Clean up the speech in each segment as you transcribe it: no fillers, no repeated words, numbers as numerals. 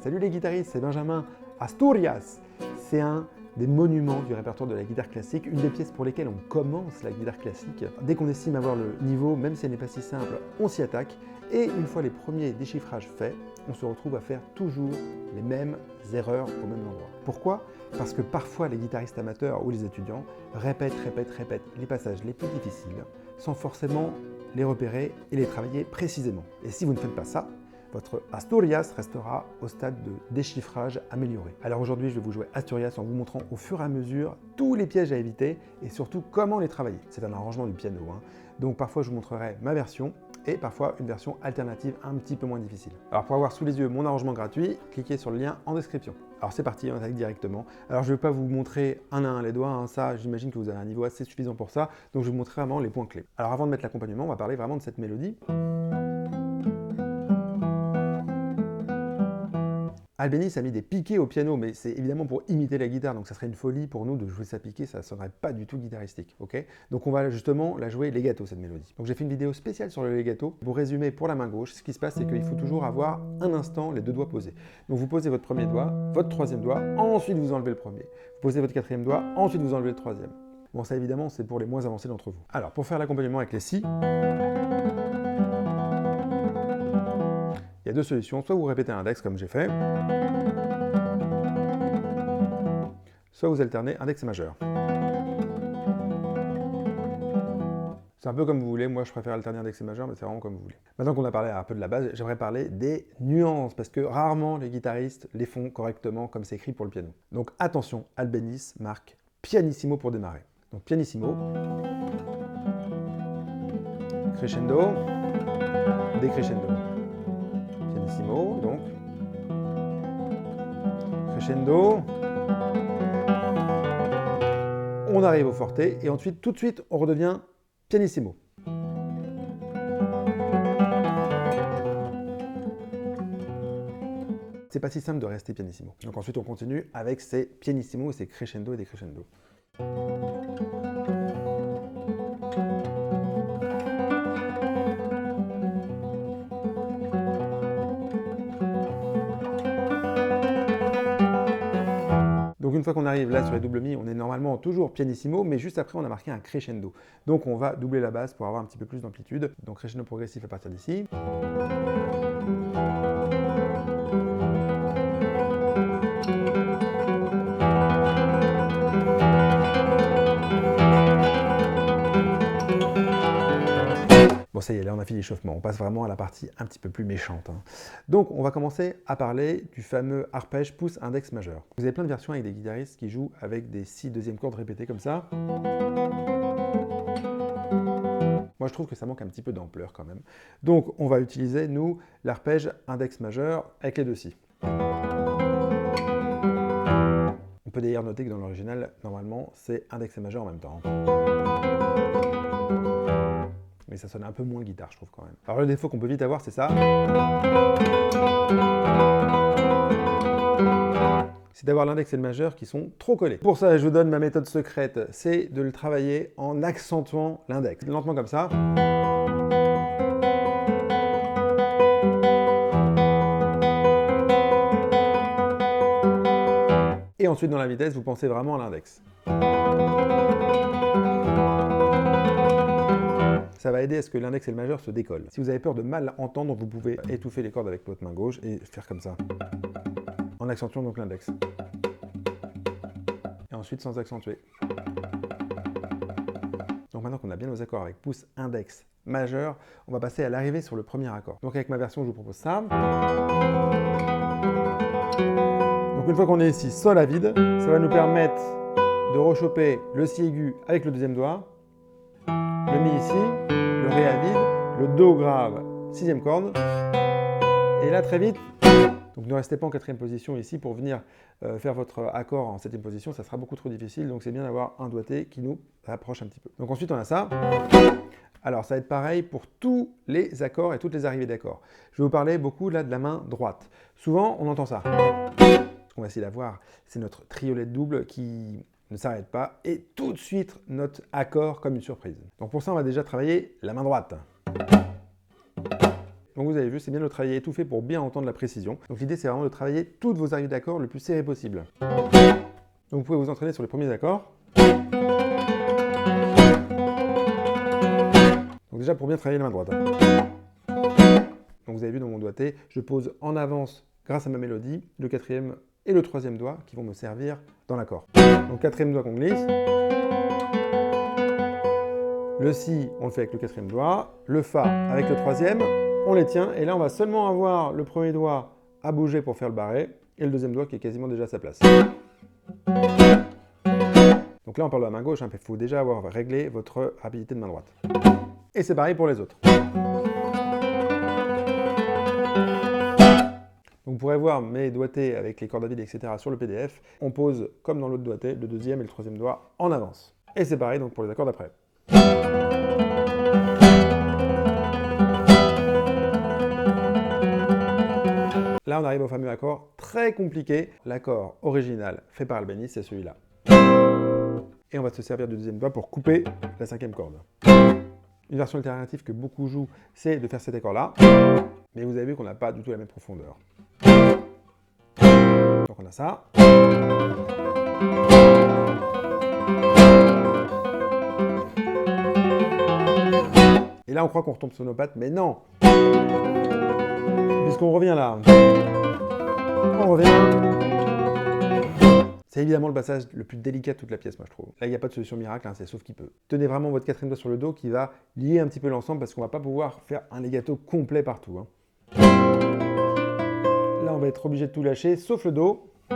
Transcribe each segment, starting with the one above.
Salut les guitaristes, c'est Benjamin. Asturias, c'est un des monuments du répertoire de la guitare classique, une des pièces pour lesquelles on commence la guitare classique. Dès qu'on estime avoir le niveau, même si elle n'est pas si simple, on s'y attaque. Et une fois les premiers déchiffrages faits, on se retrouve à faire toujours les mêmes erreurs au même endroit. Pourquoi? Parce que parfois les guitaristes amateurs ou les étudiants répètent les passages les plus difficiles sans forcément les repérer et les travailler précisément. Et si vous ne faites pas ça, votre Asturias restera au stade de déchiffrage amélioré. Alors aujourd'hui, je vais vous jouer Asturias en vous montrant au fur et à mesure tous les pièges à éviter et surtout comment les travailler. C'est un arrangement du piano, donc parfois je vous montrerai ma version et parfois une version alternative un petit peu moins difficile. Alors pour avoir sous les yeux mon arrangement gratuit, cliquez sur le lien en description. Alors c'est parti, on attaque directement. Alors je ne vais pas vous montrer un à un les doigts, ça j'imagine que vous avez un niveau assez suffisant pour ça, donc je vais vous montrer vraiment les points clés. Alors avant de mettre l'accompagnement, on va parler vraiment de cette mélodie. Albéniz a mis des piqués au piano, mais c'est évidemment pour imiter la guitare, donc ça serait une folie pour nous de jouer ça piqué, ça ne sonnerait pas du tout guitaristique, ok? Donc on va justement la jouer legato, cette mélodie. Donc j'ai fait une vidéo spéciale sur le legato. Pour résumer, pour la main gauche, ce qui se passe, c'est qu'il faut toujours avoir un instant les deux doigts posés. Donc vous posez votre premier doigt, votre troisième doigt, ensuite vous enlevez le premier. Vous posez votre quatrième doigt, ensuite vous enlevez le troisième. Bon, ça évidemment, c'est pour les moins avancés d'entre vous. Alors, pour faire l'accompagnement avec les si, il y a deux solutions, soit vous répétez un index comme j'ai fait, soit vous alternez index et majeur. C'est un peu comme vous voulez, moi je préfère alterner index et majeur, mais c'est vraiment comme vous voulez. Maintenant qu'on a parlé un peu de la base, j'aimerais parler des nuances, parce que rarement les guitaristes les font correctement comme c'est écrit pour le piano. Donc attention, Albéniz marque pianissimo pour démarrer. Donc pianissimo, crescendo, décrescendo. Pianissimo, donc, crescendo, on arrive au forte, et ensuite, tout de suite, on redevient pianissimo. C'est pas si simple de rester pianissimo. Donc ensuite, on continue avec ces pianissimo, ces crescendo et décrescendo. Donc une fois qu'on arrive là sur les doubles mi, on est normalement toujours pianissimo, mais juste après on a marqué un crescendo. Donc on va doubler la basse pour avoir un petit peu plus d'amplitude. Donc crescendo progressif à partir d'ici. Bon, ça y est, là on a fini l'échauffement, on passe vraiment à la partie un petit peu plus méchante. Donc on va commencer à parler du fameux arpège pouce index majeur. Vous avez plein de versions avec des guitaristes qui jouent avec des si deuxième cordes répétées comme ça. Moi je trouve que ça manque un petit peu d'ampleur quand même. Donc on va utiliser, nous, l'arpège index majeur avec les deux si. On peut d'ailleurs noter que dans l'original, normalement, c'est index et majeur en même temps. Mais ça sonne un peu moins guitare, je trouve quand même. Alors le défaut qu'on peut vite avoir, c'est ça. C'est d'avoir l'index et le majeur qui sont trop collés. Pour ça, je vous donne ma méthode secrète, c'est de le travailler en accentuant l'index. Lentement comme ça. Et ensuite, dans la vitesse, vous pensez vraiment à l'index. Ça va aider à ce que l'index et le majeur se décollent. Si vous avez peur de mal entendre, vous pouvez étouffer les cordes avec votre main gauche et faire comme ça. En accentuant donc l'index. Et ensuite sans accentuer. Donc maintenant qu'on a bien nos accords avec pouce, index, majeur, on va passer à l'arrivée sur le premier accord. Donc avec ma version, je vous propose ça. Donc une fois qu'on est ici, sol à vide, ça va nous permettre de rechoper le si aigu avec le deuxième doigt, le mi ici, le ré à vide, le do grave, sixième corde, et là très vite, donc ne restez pas en quatrième position ici pour venir faire votre accord en septième position, ça sera beaucoup trop difficile, donc c'est bien d'avoir un doigté qui nous approche un petit peu. Donc ensuite on a ça. Alors ça va être pareil pour tous les accords et toutes les arrivées d'accords. Je vais vous parler beaucoup là de la main droite. Souvent on entend ça. Ce qu'on va essayer d'avoir, c'est notre triolet double qui ne s'arrête pas et tout de suite notre accord comme une surprise. Donc pour ça, on va déjà travailler la main droite. Donc vous avez vu, c'est bien de travailler étouffé pour bien entendre la précision. Donc l'idée, c'est vraiment de travailler toutes vos arrivées d'accords le plus serré possible. Donc vous pouvez vous entraîner sur les premiers accords. Donc déjà, pour bien travailler la main droite. Donc vous avez vu dans mon doigté, je pose en avance, grâce à ma mélodie, le quatrième et le troisième doigt qui vont me servir dans l'accord. Donc quatrième doigt qu'on glisse. Le si, on le fait avec le quatrième doigt. Le fa avec le troisième, on les tient. Et là, on va seulement avoir le premier doigt à bouger pour faire le barré et le deuxième doigt qui est quasiment déjà à sa place. Donc là, on parle de la main gauche. Il faut déjà avoir réglé votre rapidité de main droite. Et c'est pareil pour les autres. Donc vous pourrez voir mes doigtés avec les cordes à vide, etc. sur le PDF. On pose, comme dans l'autre doigté, le deuxième et le troisième doigt en avance. Et c'est pareil donc pour les accords d'après. Là, on arrive au fameux accord très compliqué. L'accord original fait par Albéniz, c'est celui-là. Et on va se servir du deuxième doigt pour couper la cinquième corde. Une version alternative que beaucoup jouent, c'est de faire cet accord-là. Mais vous avez vu qu'on n'a pas du tout la même profondeur. Donc on a ça. Et là, on croit qu'on retombe sur nos pattes, mais non. Puisqu'on revient là. On revient. C'est évidemment le passage le plus délicat de toute la pièce, moi je trouve. Là, il n'y a pas de solution miracle, hein, c'est sauf qui peut. Tenez vraiment votre quatrième doigt sur le dos qui va lier un petit peu l'ensemble parce qu'on ne va pas pouvoir faire un legato complet partout. Hein. Là, on va être obligé de tout lâcher, sauf le dos. Et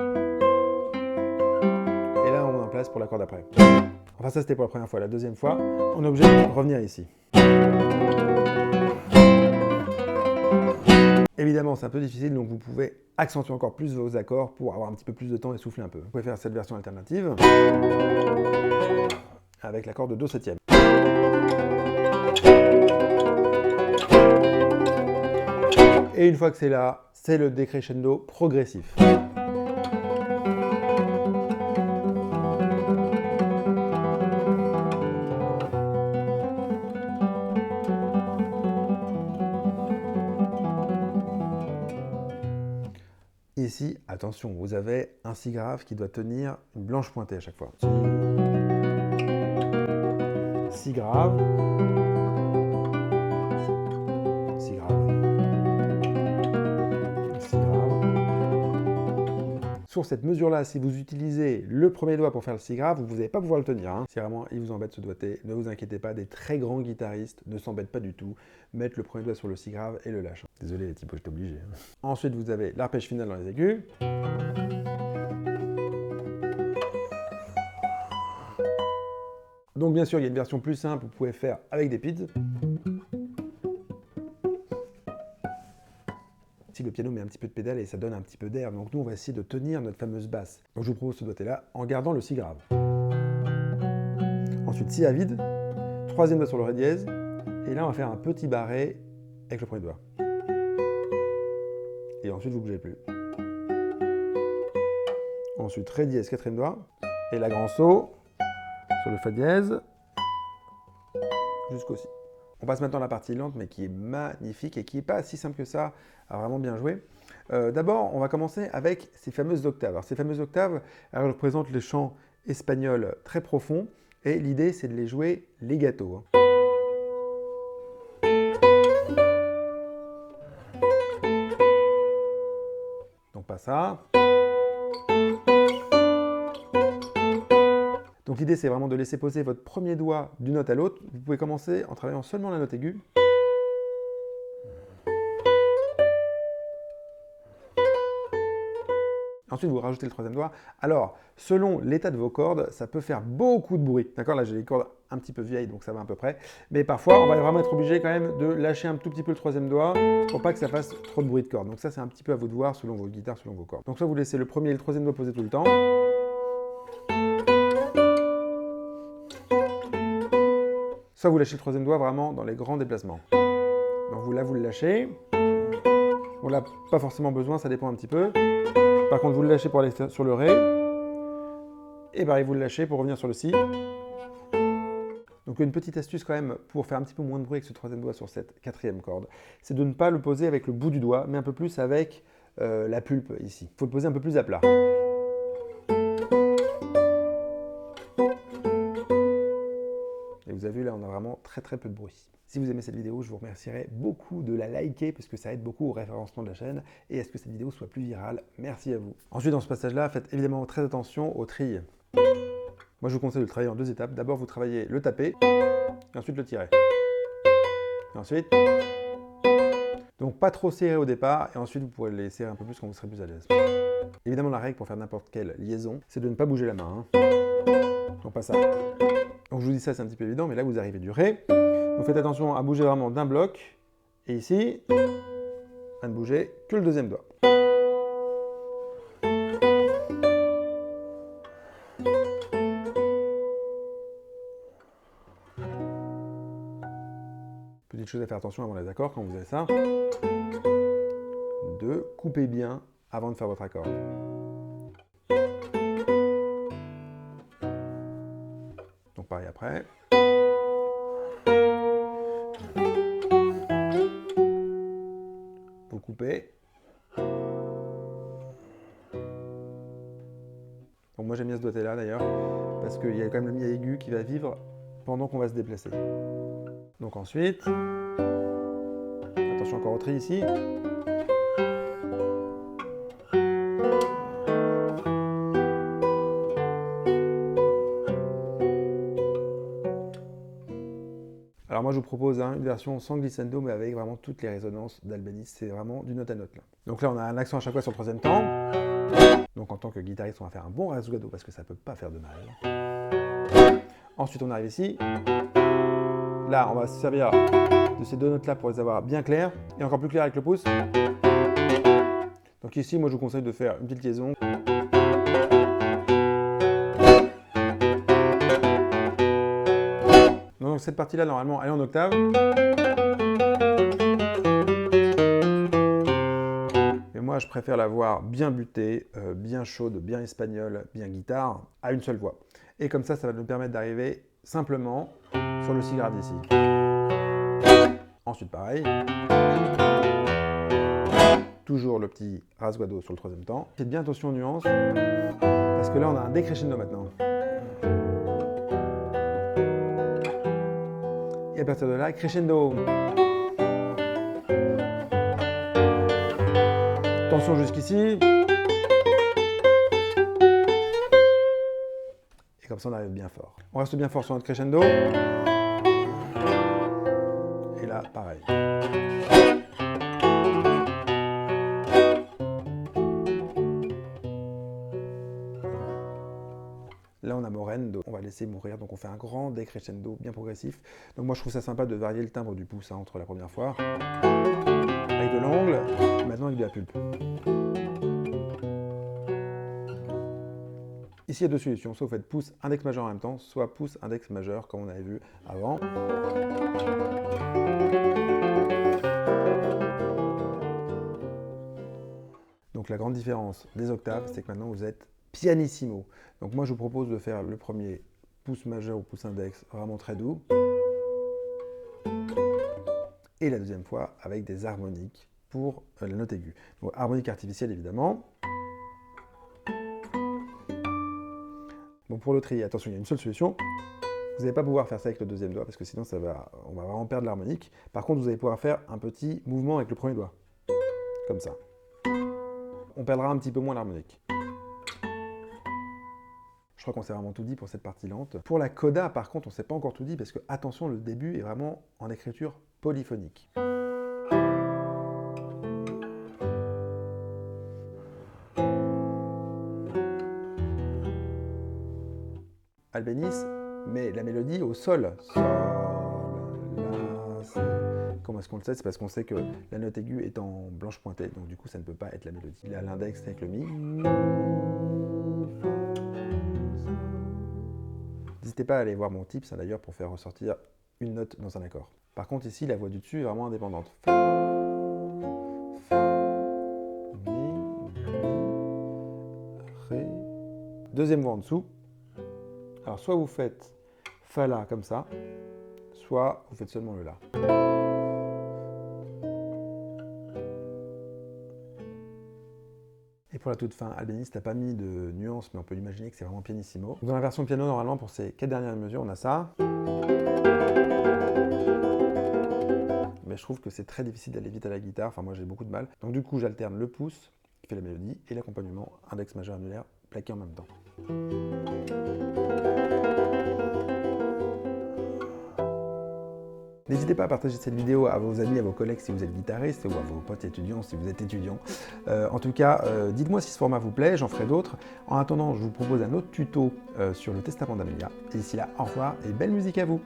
là, on est en place pour l'accord d'après. Enfin, ça, c'était pour la première fois. La deuxième fois, on est obligé de revenir ici. Évidemment, c'est un peu difficile, donc vous pouvez accentuer encore plus vos accords pour avoir un petit peu plus de temps et souffler un peu. Vous pouvez faire cette version alternative avec l'accord de Do septième. Et une fois que c'est là, c'est le décrescendo progressif. Ici, attention, vous avez un si grave qui doit tenir une blanche pointée à chaque fois. Si grave. Si grave. Si grave. Sur cette mesure-là, si vous utilisez le premier doigt pour faire le si grave, vous n'allez pas pouvoir le tenir. Hein. Si vraiment il vous embête ce doigté, ne vous inquiétez pas, des très grands guitaristes ne s'embêtent pas du tout. Mettre le premier doigt sur le si grave et le lâchent. Désolé les typos, j'étais obligé. Ensuite, vous avez l'arpège final dans les aigus. Donc bien sûr, il y a une version plus simple, vous pouvez faire avec des pids. Si le piano met un petit peu de pédale et ça donne un petit peu d'air, donc nous on va essayer de tenir notre fameuse basse. Donc je vous propose ce doigté-là en gardant le si grave. Ensuite, si à vide, troisième doigt sur le ré dièse, et là on va faire un petit barré avec le premier doigt. Et ensuite vous ne bougez plus. Ensuite ré dièse, quatrième doigt, et la grand saut sur le fa dièse jusqu'au si. On passe maintenant à la partie lente, mais qui est magnifique et qui n'est pas si simple que ça à vraiment bien jouer. D'abord, on va commencer avec ces fameuses octaves. Alors, ces fameuses octaves, elles représentent les chants espagnols très profonds, et l'idée, c'est de les jouer legato. Donc, pas ça. Donc l'idée, c'est vraiment de laisser poser votre premier doigt d'une note à l'autre. Vous pouvez commencer en travaillant seulement la note aiguë. Ensuite, vous rajoutez le troisième doigt. Alors, selon l'état de vos cordes, ça peut faire beaucoup de bruit. D'accord, là, j'ai les cordes un petit peu vieilles, donc ça va à peu près. Mais parfois, on va vraiment être obligé quand même de lâcher un tout petit peu le troisième doigt pour pas que ça fasse trop de bruit de corde. Donc ça, c'est un petit peu à vous de voir selon vos guitares, selon vos cordes. Donc soit vous laissez le premier et le troisième doigt poser tout le temps. Soit vous lâchez le troisième doigt vraiment dans les grands déplacements. Donc vous, là, vous le lâchez. On n'a pas forcément besoin, ça dépend un petit peu. Par contre, vous le lâchez pour aller sur le ré. Et pareil, vous le lâchez pour revenir sur le si. Donc Donc une petite astuce quand même pour faire un petit peu moins de bruit avec ce troisième doigt sur cette quatrième corde, c'est de ne pas le poser avec le bout du doigt, mais un peu plus avec la pulpe ici. Il faut le poser un peu plus à plat. Et vous avez vu là, on a vraiment très peu de bruit. Si vous aimez cette vidéo, je vous remercierai beaucoup de la liker parce que ça aide beaucoup au référencement de la chaîne et à ce que cette vidéo soit plus virale. Merci à vous. Ensuite, dans ce passage-là, faites évidemment très attention aux trilles. Moi, je vous conseille de le travailler en 2 étapes. D'abord, vous travaillez le taper et ensuite le tirer. Et ensuite, donc pas trop serré au départ et ensuite vous pourrez les serrer un peu plus quand vous serez plus à l'aise. Évidemment, la règle pour faire n'importe quelle liaison, c'est de ne pas bouger la main. Donc pas ça. Donc je vous dis ça, c'est un petit peu évident, mais là vous arrivez du Ré. Donc faites attention à bouger vraiment d'un bloc. Et ici, à ne bouger que le deuxième doigt. Petite chose à faire attention avant les accords, quand vous avez ça, de couper bien avant de faire votre accord. Donc pareil après. Vous coupez. Donc moi j'aime bien ce doigté là d'ailleurs, parce qu'il y a quand même le mi aigu qui va vivre pendant qu'on va se déplacer. Donc ensuite, attention encore au tri ici. Alors moi je vous propose une version sans glissando mais avec vraiment toutes les résonances d'Albéniz, c'est vraiment du note à note là. Donc là on a un accent à chaque fois sur le troisième temps. Donc en tant que guitariste on va faire un bon rasgado parce que ça ne peut pas faire de mal. Ensuite on arrive ici. Là on va se servir de ces 2 notes là pour les avoir bien claires et encore plus claires avec le pouce. Donc ici moi je vous conseille de faire une petite liaison. Donc cette partie-là, normalement, elle est en octave. Et moi, je préfère la voir bien butée, bien chaude, bien espagnole, bien guitare, à une seule voix. Et comme ça va nous permettre d'arriver simplement sur le si grave d'ici. Ensuite, pareil. Toujours le petit rasguado sur le troisième temps. Faites bien attention aux nuances, parce que là, on a un décrescendo maintenant. Et à partir de là, crescendo. Tension jusqu'ici. Et comme ça, on arrive bien fort. On reste bien fort sur notre crescendo. Et là, pareil. Là, on a morendo, on va laisser mourir, donc on fait un grand décrescendo bien progressif. Donc moi, je trouve ça sympa de varier le timbre du pouce entre la première fois, avec de l'ongle, et maintenant avec de la pulpe. Ici, il y a 2 solutions, soit vous faites pouce, index majeur en même temps, soit pouce, index majeur, comme on avait vu avant. Donc la grande différence des octaves, c'est que maintenant vous êtes pianissimo. Donc moi je vous propose de faire le premier pouce majeur ou pouce index vraiment très doux. Et la deuxième fois avec des harmoniques pour la note aiguë. Donc harmonique artificielle évidemment. Bon pour le tri, attention, il y a une seule solution. Vous n'allez pas pouvoir faire ça avec le deuxième doigt parce que sinon on va vraiment perdre l'harmonique. Par contre vous allez pouvoir faire un petit mouvement avec le premier doigt. Comme ça. On perdra un petit peu moins l'harmonique. Je crois qu'on s'est vraiment tout dit pour cette partie lente. Pour la coda, par contre, on ne s'est pas encore tout dit parce que, attention, le début est vraiment en écriture polyphonique. Albéniz met la mélodie au sol. Sol, la, si. Comment est-ce qu'on le sait? C'est parce qu'on sait que la note aiguë est en blanche pointée, donc du coup ça ne peut pas être la mélodie. Il a l'index avec le mi. N'hésitez pas à aller voir mon tips d'ailleurs pour faire ressortir une note dans un accord. Par contre ici la voix du dessus est vraiment indépendante. Mi, ré. Deuxième voix en dessous. Alors soit vous faites fa la comme ça, soit vous faites seulement le La. Et pour la toute fin, Albéniz n'a pas mis de nuance, mais on peut imaginer que c'est vraiment pianissimo. Dans la version piano, normalement, pour ces 4 dernières mesures, on a ça. Mais je trouve que c'est très difficile d'aller vite à la guitare, enfin moi j'ai beaucoup de mal. Donc du coup, j'alterne le pouce, qui fait la mélodie, et l'accompagnement, index majeur annulaire, plaqué en même temps. N'hésitez pas à partager cette vidéo à vos amis, à vos collègues si vous êtes guitariste, ou à vos potes étudiants si vous êtes étudiant. En tout cas, dites-moi si ce format vous plaît, j'en ferai d'autres. En attendant, je vous propose un autre tuto sur le Testament d'Amelia. Et d'ici là, au revoir et belle musique à vous!